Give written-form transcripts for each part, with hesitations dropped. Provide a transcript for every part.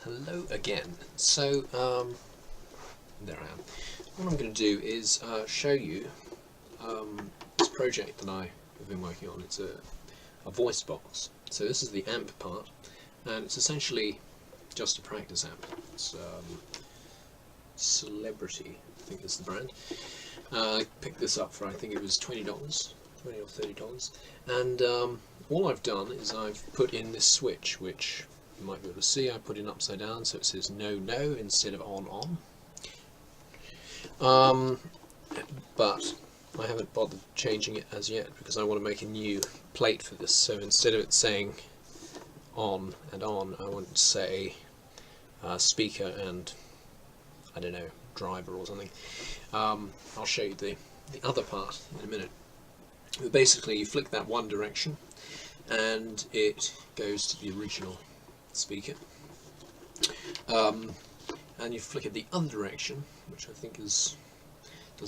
Hello again. So there I am. What I'm going to do is show you this project that I have been working on. It's a voice box. So this is the amp part, and it's essentially just a practice amp. It's Celebrity, I think is the brand. I picked this up for, I think it was $20, $20 or $30, and all I've done is I've put in this switch, which you might be able to see. I put it upside down so it says no no instead of on. But I haven't bothered changing it as yet because I want to make a new plate for this. So instead of it saying on and on, I want to say speaker and I don't know, driver or something. I'll show you the other part in a minute. But basically you flick that one direction and it goes to the original speaker, and you flick it the other direction, which I think doesn't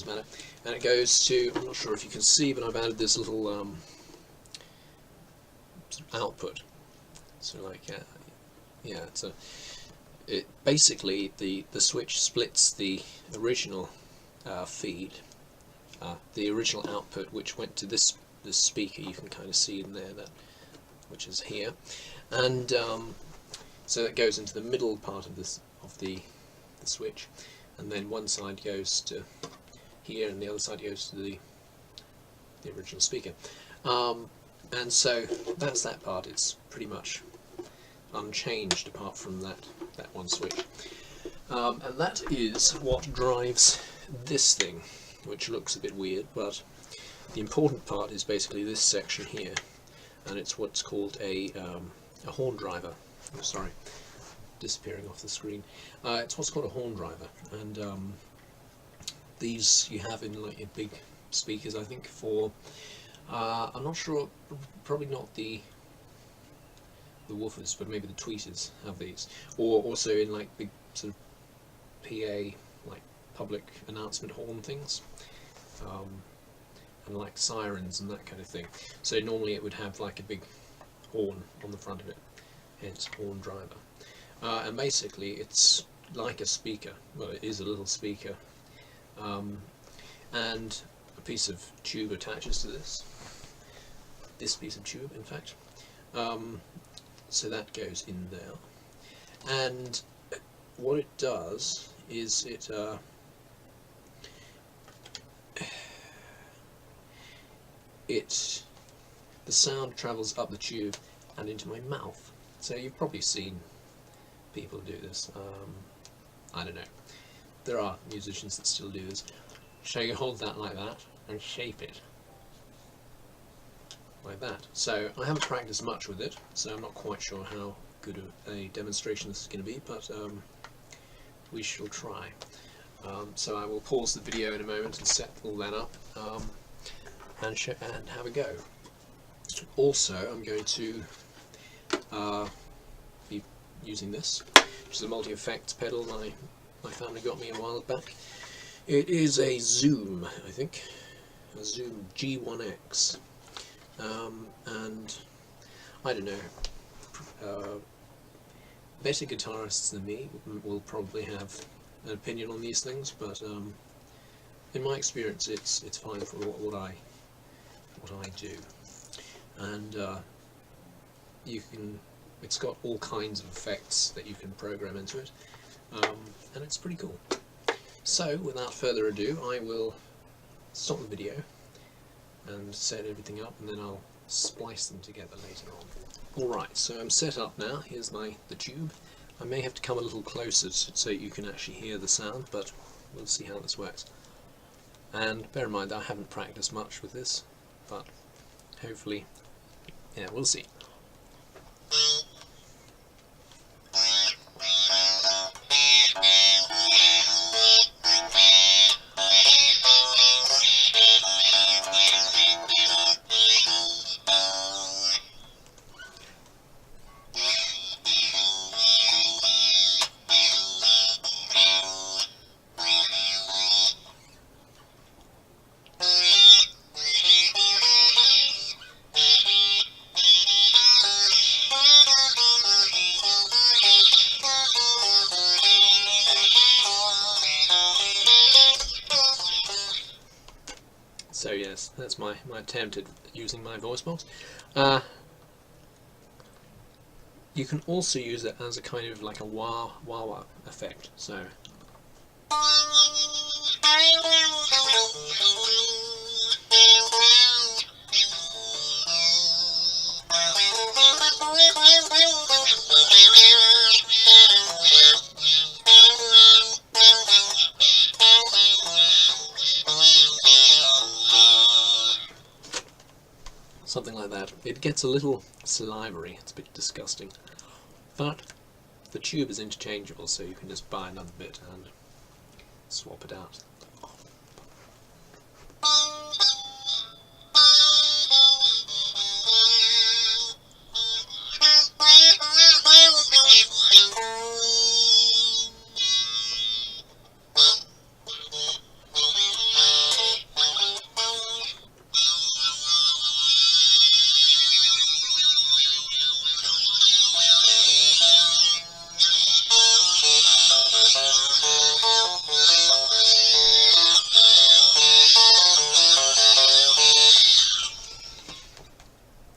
matter, and it goes to, I'm not sure if you can see, but I've added this little output. So like yeah, it basically the switch splits the original feed, the original output, which went to this speaker. You can kind of see in there, that which is here, and so that goes into the middle part of the switch, and then one side goes to here and the other side goes to the original speaker, and so that's that part. It's pretty much unchanged apart from that one switch, and that is what drives this thing, which looks a bit weird, but the important part is basically this section here, and it's what's called a horn driver. Oh, sorry, disappearing off the screen. It's what's called a horn driver, and these you have in big speakers, I think, for I'm not sure, probably not the woofers, but maybe the tweeters have these, or also in like big sort of PA, like public announcement horn things, and like sirens and that kind of thing. So normally it would have like a big horn on the front of it, hence horn driver. And basically it's like a speaker. Well, it is a little speaker, and a piece of tube attaches to this piece of tube, in fact. So that goes in there, and what it does is the sound travels up the tube and into my mouth. So you've probably seen people do this. I don't know. There are musicians that still do this. So you hold that like that and shape it like that. So I haven't practiced much with it, so I'm not quite sure how good a demonstration this is going to be, but we shall try. So I will pause the video in a moment and set all that up, and have a go. Also, I'm going to be using this, which is a multi-effects pedal my family got me a while back. It is a Zoom, I think, a Zoom G1X, and I don't know, better guitarists than me will probably have an opinion on these things, but in my experience it's fine for what I do, and it's got all kinds of effects that you can program into it, and it's pretty cool. So without further ado, I will stop the video and set everything up, and then I'll splice them together later on. Alright, so I'm set up now. Here's the tube. I may have to come a little closer so you can actually hear the sound, but we'll see how this works. And bear in mind, I haven't practiced much with this, but hopefully, yeah, we'll see. that's my attempt at using my voice box. You can also use it as a kind of like a wah-wah effect. So. Something like that. It gets a little salivary, it's a bit disgusting. But the tube is interchangeable, so you can just buy another bit and swap it out.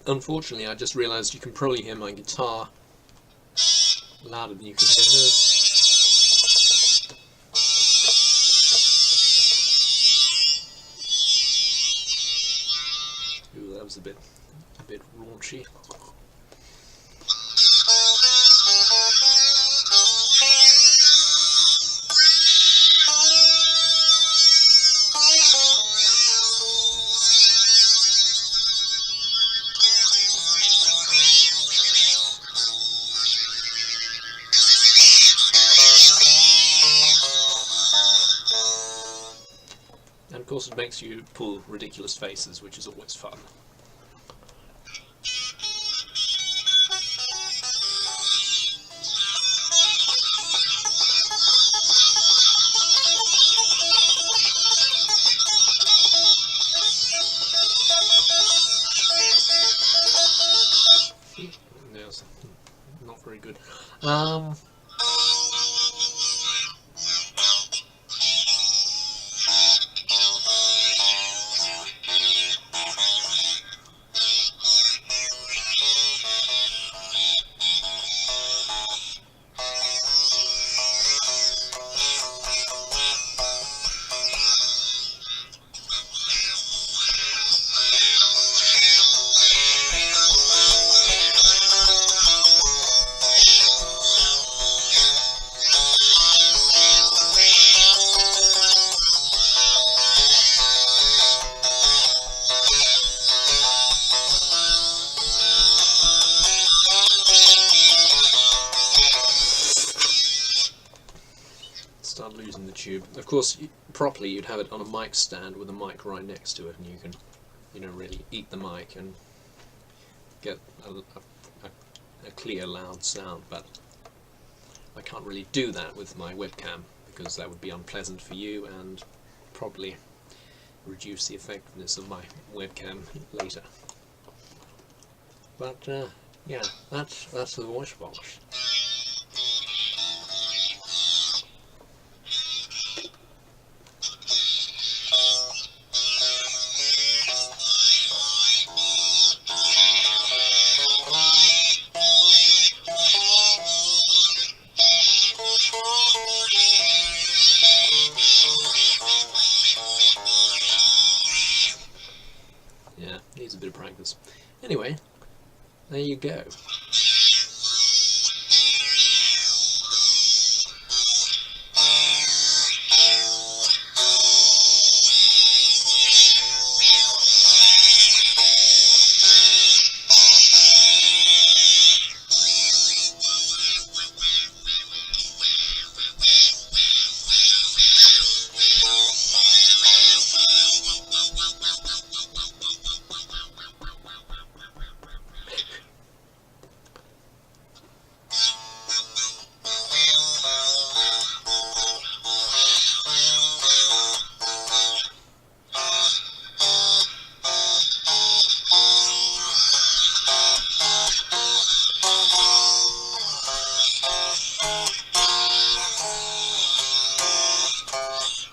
Unfortunately, I just realised you can probably hear my guitar louder than you can hear this. Ooh, that was a bit raunchy. And of course it makes you pull ridiculous faces, which is always fun. Yes, not very good. Start losing the tube. Of course, properly you'd have it on a mic stand with a mic right next to it, and you can, you know, really eat the mic and get a clear, loud sound. But I can't really do that with my webcam because that would be unpleasant for you and probably reduce the effectiveness of my webcam later. But yeah, that's the Voicebox. Yeah, needs a bit of practice. Anyway, there you go.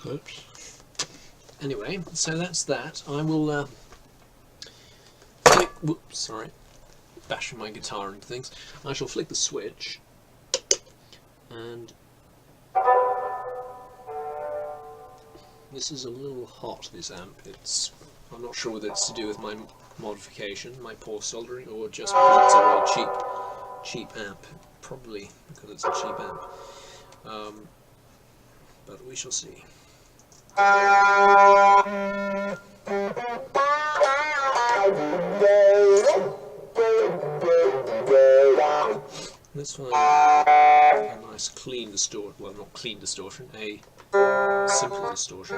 Oops. Anyway, so that's that. I will flick, whoops, sorry, bashing my guitar into things. I shall flick the switch, and this is a little hot, this amp. I'm not sure whether it's to do with my modification, my poor soldering, or just because it's a very cheap amp. Probably because it's a cheap amp. But we shall see. Let's find a nice clean distortion, well, not clean distortion, a simple distortion.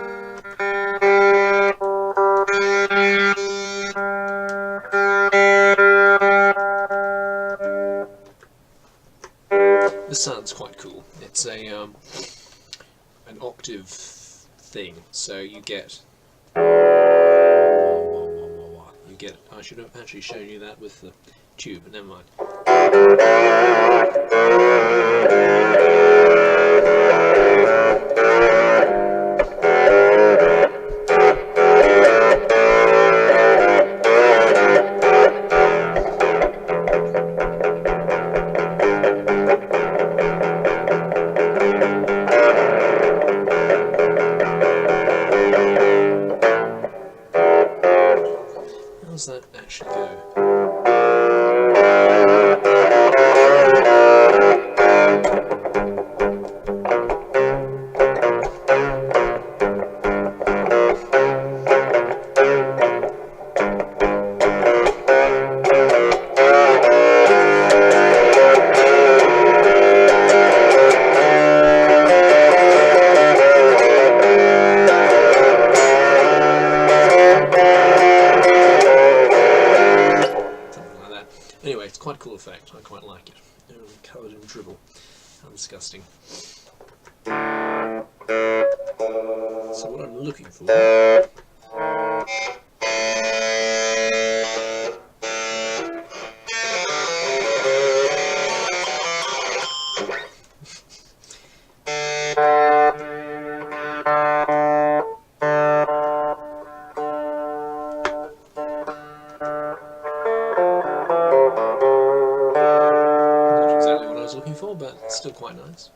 This sounds quite cool. It's a an octave thing, so you get. I should have actually shown you that with the tube, but never mind. How does that actually go? Anyway, it's quite a cool effect. I quite like it. Oh, covered in dribble. How disgusting. So what I'm looking for... but it's still quite nice.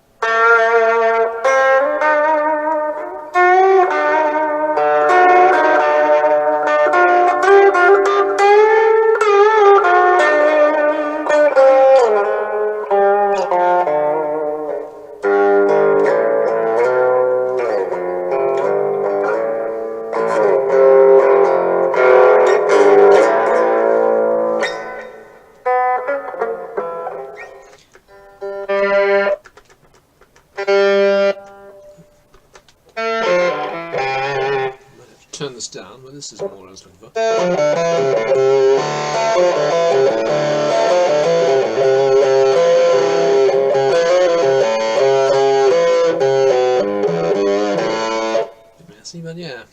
Turn this down, but this is more what I was looking for. Bit messy, but yeah.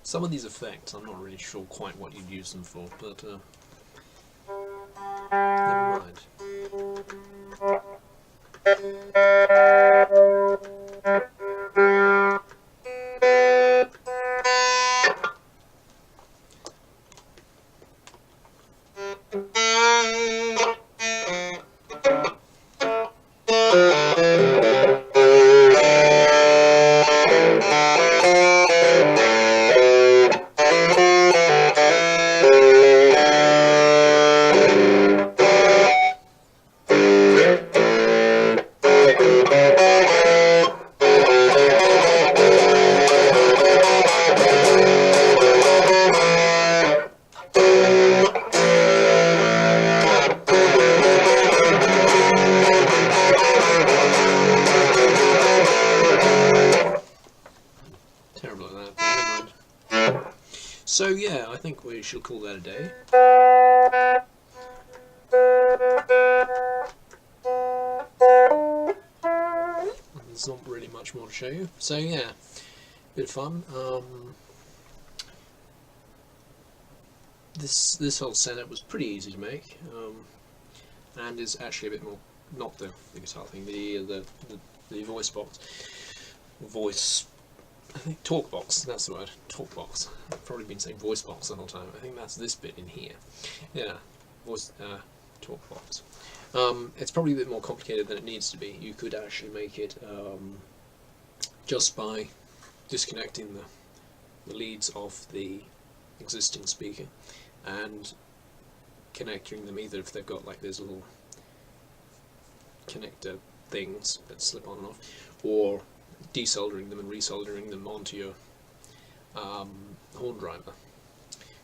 Some of these effects, I'm not really sure quite what you'd use them for, but never mind. never mind. So yeah, I think we shall call that a day. There's not really much more to show you. So yeah, bit of fun. This whole setup was pretty easy to make, and is actually a bit more, not the guitar thing, the Voicebox, I think Talkbox, that's the word, Talkbox. I've probably been saying Voicebox the whole time. I think that's this bit in here. Yeah, Talkbox. It's probably a bit more complicated than it needs to be. You could actually make it just by disconnecting the leads of the existing speaker and connecting them, either if they've got like these little connector things that slip on and off, or desoldering them and resoldering them onto your horn driver,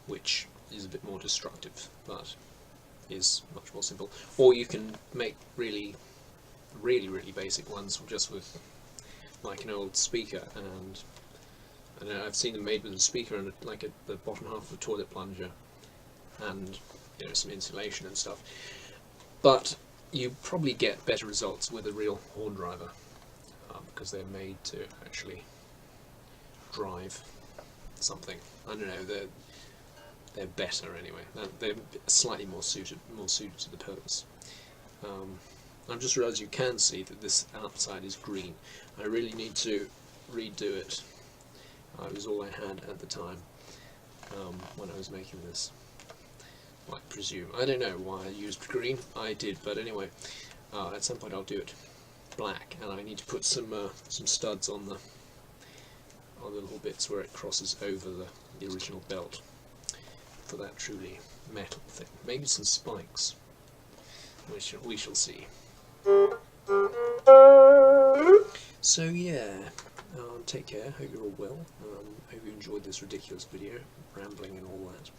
which is a bit more destructive but is much more simple. Or you can make really basic ones just with like an old speaker, and I know I've seen them made with a speaker and like the bottom half of a toilet plunger, and you know, some insulation and stuff. But you probably get better results with a real horn driver, because they're made to actually drive something. I don't know, they're better anyway. They're slightly more suited to the purpose. I've just realised you can see that this outside is green. I really need to redo it. It was all I had at the time when I was making this. I presume. I don't know why I used green. I did, but anyway, at some point I'll do it black, and I need to put some studs on the little bits where it crosses over the original belt for that truly metal thing. Maybe some spikes. We shall see. So yeah, take care. Hope you're all well. Hope you enjoyed this ridiculous video, rambling and all that.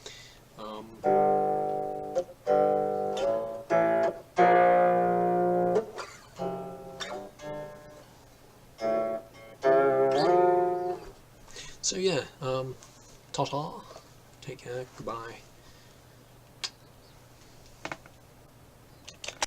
So yeah, ta-ta, take care, goodbye.